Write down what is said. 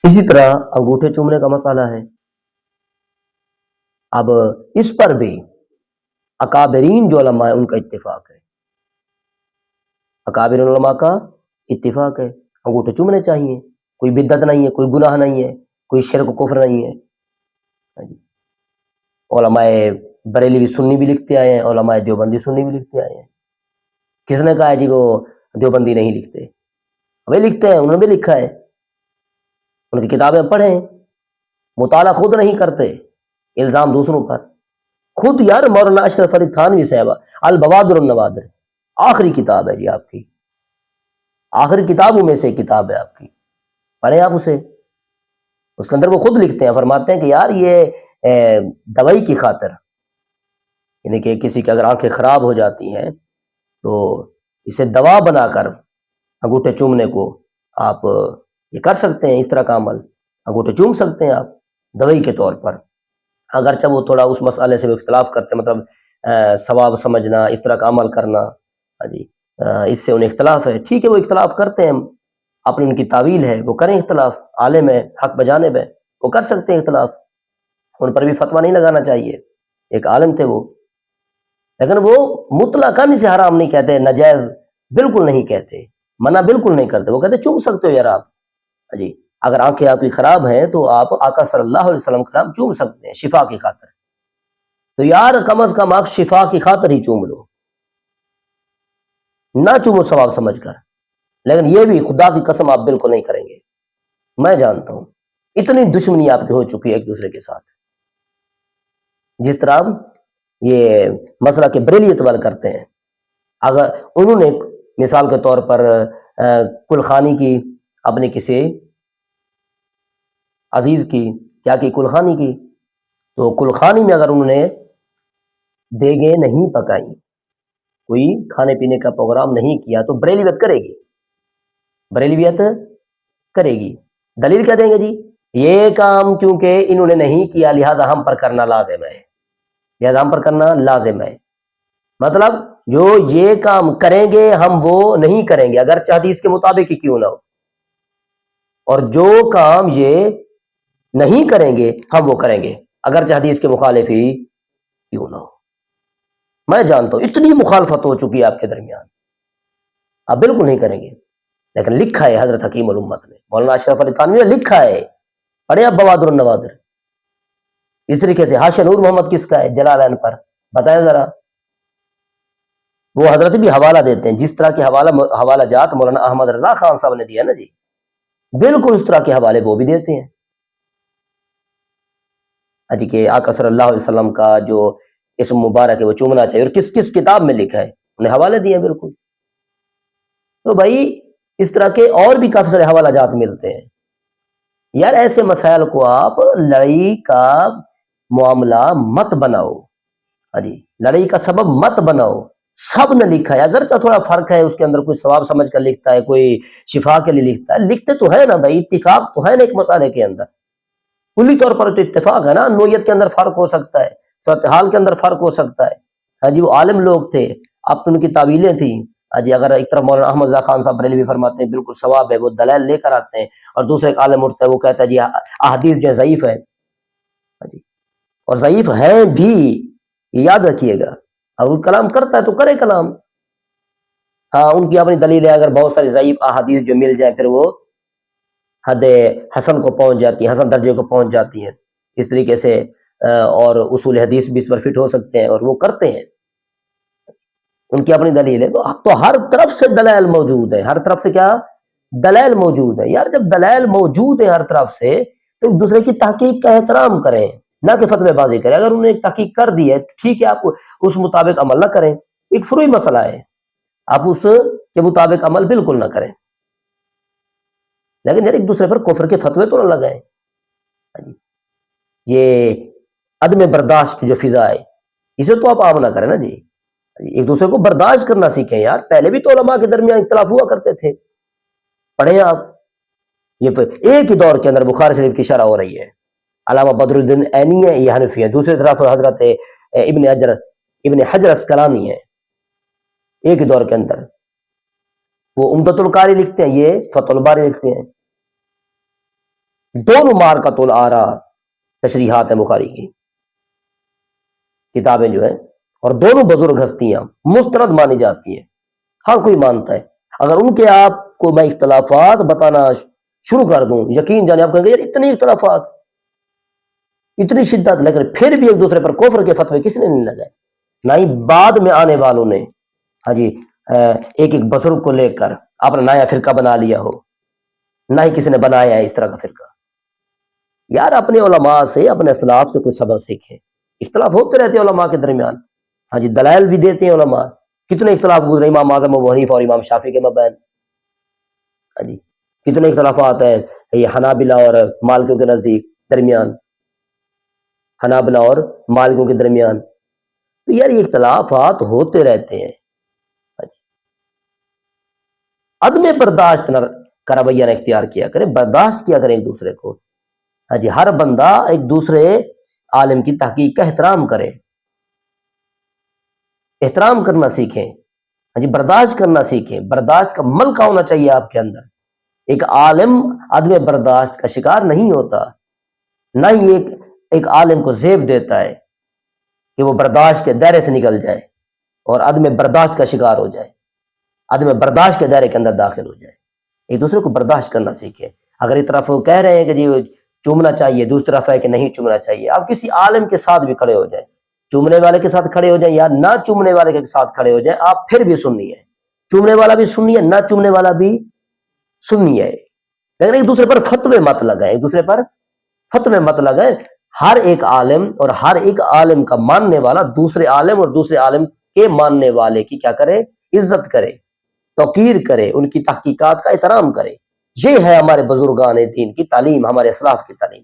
اسی طرح انگوٹھے چومنے کا مسئلہ ہے. اب اس پر بھی اکابرین جو علماء ہیں ان کا اتفاق ہے، اکابرین علماء کا اتفاق ہے، انگوٹھے چومنے چاہیے، کوئی بدعت نہیں ہے، کوئی گناہ نہیں ہے، کوئی شرک و کفر نہیں ہے. علماء بریلوی سنی بھی لکھتے آئے ہیں، علماء دیوبندی سنی بھی لکھتے آئے ہیں. کس نے کہا ہے جی وہ دیوبندی نہیں لکھتے؟ وہ لکھتے ہیں، انہوں نے بھی لکھا ہے، ان کی کتابیں پڑھیں. مطالعہ خود نہیں کرتے، الزام دوسروں پر. خود یار مولانا اشرف علی تھانوی صاحبہ البوادر النوادر آخری کتاب ہے جی آپ کی، آخری کتابوں میں سے کتاب ہے آپ کی، پڑھیں آپ اسے. اس کے اندر وہ خود لکھتے ہیں، فرماتے ہیں کہ یار یہ دوائی کی خاطر، یعنی کہ کسی کی اگر آنکھیں خراب ہو جاتی ہیں تو اسے دوا بنا کر انگوٹھے چومنے کو آپ یہ کر سکتے ہیں. اس طرح کا عمل انگوٹھے چوم سکتے ہیں آپ دوائی کے طور پر، اگرچہ وہ تھوڑا اس مسئلے سے وہ اختلاف کرتے ہیں، مطلب ثواب سمجھنا، اس طرح کا عمل کرنا، جی اس سے انہیں اختلاف ہے. ٹھیک ہے، وہ اختلاف کرتے ہیں، اپنی ان کی تعویل ہے، وہ کریں اختلاف، عالم ہے، حق بجانب ہے، وہ کر سکتے ہیں اختلاف، ان پر بھی فتویٰ نہیں لگانا چاہیے، ایک عالم تھے وہ. لیکن وہ مطلقاً اسے حرام نہیں کہتے، ناجائز بالکل نہیں کہتے، منع بالکل نہیں کرتے. وہ کہتے چوم سکتے ہو یار آپ، جی اگر آنکھیں آپ کی خراب ہیں تو آپ آقا صلی اللہ علیہ وسلم کا نام چوم سکتے ہیں شفا کی خاطر. تو یار کم از کم آپ شفا کی خاطر ہی چوم لو، نہ چومو ثواب سمجھ کر. لیکن یہ بھی خدا کی قسم آپ بالکل نہیں کریں گے. میں جانتا ہوں اتنی دشمنی آپ کی ہو چکی ہے ایک دوسرے کے ساتھ. جس طرح یہ مسئلہ کے بریلیت والے کرتے ہیں، اگر انہوں نے مثال کے طور پر کلخانی کی، اپنے کسی عزیز کی کیا کی کلخانی کی، تو کلخانی میں اگر انہوں نے دیگیں نہیں پکائی، کوئی کھانے پینے کا پروگرام نہیں کیا، تو بریلیت کرے گی، بریلیت کرے گی. دلیل کیا دیں گے جی؟ یہ کام چونکہ انہوں نے نہیں کیا لہذا ہم پر کرنا لازم ہے، لہذا ہم پر کرنا لازم ہے. مطلب جو یہ کام کریں گے ہم وہ نہیں کریں گے اگرچہ حدیث کے مطابق ہی کیوں نہ ہو، اور جو کام یہ نہیں کریں گے ہم وہ کریں گے اگرچہ حدیث کے مخالف ہی کیوں نہ ہو. میں جانتا ہوں اتنی مخالفت ہو چکی ہے آپ کے درمیان، آپ بالکل نہیں کریں گے. لیکن لکھا ہے حضرت حکیم الامت نے، مولانا اشرف علی تھانوی نے لکھا ہے، پڑھے آپ بوادر النوادر. اس طریقے سے حاشیہ نور محمد کس کا ہے؟ جلالین پر، بتائیں ذرا. وہ حضرت بھی حوالہ دیتے ہیں، جس طرح کے حوالہ جات مولانا احمد رضا خان صاحب نے دیا نا جی، بالکل اس طرح کے حوالے وہ بھی دیتے ہیں. جی کہ آقا صلی اللہ علیہ وسلم کا جو اسم مبارک ہے وہ چومنا چاہیے، اور کس کس کتاب میں لکھا ہے انہیں حوالے دیے بالکل. تو بھائی اس طرح کے اور بھی کافی سارے حوالہ جات ملتے ہیں. یار ایسے مسائل کو آپ لڑائی کا معاملہ مت بناؤ، جی لڑائی کا سبب مت بناؤ. سب نے لکھا ہے، اگرچہ تھوڑا فرق ہے، اس کے اندر کوئی ثواب سمجھ کر لکھتا ہے، کوئی شفا کے لیے لکھتا ہے، لکھتے تو ہے نا بھائی، اتفاق تو ہے نا ایک مسئلے کے اندر. کلی طور پر تو اتفاق ہے نا، نوعیت کے اندر فرق ہو سکتا ہے، صورتحال کے اندر فرق ہو سکتا ہے. ہاں جی وہ عالم لوگ تھے، اب ان کی تعویلیں تھیں. ہاں جی اگر ایک طرف مولانا احمد رضا خان صاحب بریلوی فرماتے ہیں بالکل ثواب ہے، وہ دلائل لے کر آتے ہیں، اور دوسرے ایک عالم اٹھتا ہے وہ کہتا ہے جی احادیث جو ہے ضعیف ہے. ہاں جی اور ضعیف ہے بھی، یہ یاد رکھیے گا. اور وہ کلام کرتا ہے تو کرے کلام، ہاں ان کی اپنی دلیل ہے. اگر بہت ساری ضعیف احادیث جو مل جائیں پھر وہ حد حسن کو پہنچ جاتی ہیں، حسن درجے کو پہنچ جاتی ہیں اس طریقے سے، اور اصول حدیث بھی اس پر فٹ ہو سکتے ہیں، اور وہ کرتے ہیں، ان کی اپنی دلیل ہے. تو ہر طرف سے دلائل موجود ہے، ہر طرف سے کیا دلائل موجود ہے. یار جب دلائل موجود ہے ہر طرف سے تو ایک دوسرے کی تحقیق کا احترام کریں، نہ کہ فتوی بازی کریں. اگر انہوں نے تحقیق کر دی ہے تو ٹھیک ہے، آپ اس مطابق عمل نہ کریں، ایک فروعی مسئلہ ہے، آپ اس کے مطابق عمل بالکل نہ کریں. لیکن یار ایک دوسرے پر کفر کے فتوے تو نہ لگائیں. یہ عدم برداشت کی جو فضا ہے اسے تو آپ عام نہ کریں نا جی. ایک دوسرے کو برداشت کرنا سیکھیں یار. پہلے بھی تو علماء کے درمیان اختلاف ہوا کرتے تھے، پڑھیں آپ. یہ ایک ہی دور کے اندر بخاری شریف کی شرح ہو رہی ہے، علامہ بدر الدین عینی ہے، یہ حنفی ہے، دوسری طرف حضرت ابن حجر اسقلانی ہے. ایک ہی دور کے اندر وہ عمدۃ القاری لکھتے ہیں، یہ فتح الباری لکھتے ہیں. دونوں مارکۃ الآرا تشریحات ہیں بخاری کی کتابیں جو ہیں، اور دونوں بزرگ ہستیاں مستند مانی جاتی ہیں، ہر کوئی مانتا ہے۔ اگر ان کے آپ کو میں اختلافات بتانا شروع کر دوں، یقین جانے آپ کہیں گے یار اتنی اختلافات، اتنی شدت، لیکن پھر بھی ایک دوسرے پر کفر کے فتوے کس نے نہیں لگائے؟ نہ ہی بعد میں آنے والوں نے ہاں جی ایک ایک بزرگ کو لے کر اپنا نیا فرقہ بنا لیا ہو، نہ ہی کسی نے بنایا ہے اس طرح کا فرقہ۔ یار اپنے علماء سے، اپنے اسلاف سے کوئی سبق سیکھیں۔ اختلاف ہوتے رہتے ہیں علماء کے درمیان، ہاں جی دلائل بھی دیتے ہیں علماء، کتنے اختلاف گزرے امام اعظم ابو حنیفہ اور امام شافعی کے مابین، ہاں جی کتنے اختلافات ہیں یہ حنابلہ اور مالکیوں کے نزدیک درمیان، حنابلہ اور مالکیوں کے درمیان۔ تو یار یہ اختلافات ہوتے رہتے ہیں، ہاں جی عدم برداشت کا رویہ نہ اختیار کیا کریں، برداشت کیا کریں ایک دوسرے کو، ہاں جی ہر بندہ ایک دوسرے عالم کی تحقیق کا احترام کرے، احترام کرنا سیکھیں، ہاں جی برداشت کرنا سیکھیں، برداشت کا ملکہ ہونا چاہیے آپ کے اندر۔ ایک عالم عدم برداشت کا شکار نہیں ہوتا، نہ ہی ایک عالم کو زیب دیتا ہے کہ وہ برداشت کے دائرے سے نکل جائے اور عدم برداشت کا شکار ہو جائے، عدم برداشت کے دائرے کے اندر داخل ہو جائے۔ ایک دوسرے کو برداشت کرنا سیکھیں۔ اگر ایک طرف وہ کہہ رہے ہیں کہ جی چومنا چاہیے، دوسری طرف ہے کہ نہیں چومنا چاہیے، آپ کسی عالم کے ساتھ بھی کھڑے ہو جائیں، چومنے والے کے ساتھ کھڑے ہو جائیں یا نہ چومنے والے کے ساتھ کھڑے ہو جائیں، آپ پھر بھی سننی ہے، چومنے والا بھی سننی ہے، نہ چومنے والا بھی سننی ہے، لیکن ایک دوسرے پر فتوے مت لگائیں، ایک دوسرے پر فتوے مت لگائیں۔ ہر ایک عالم اور ہر ایک عالم کا ماننے والا دوسرے عالم اور دوسرے عالم کے ماننے والے کی کیا کرے؟ عزت کرے، توقیر کرے، ان کی تحقیقات کا احترام کرے۔ یہ ہے ہمارے بزرگان دین کی تعلیم، ہمارے اسلاف کی تعلیم۔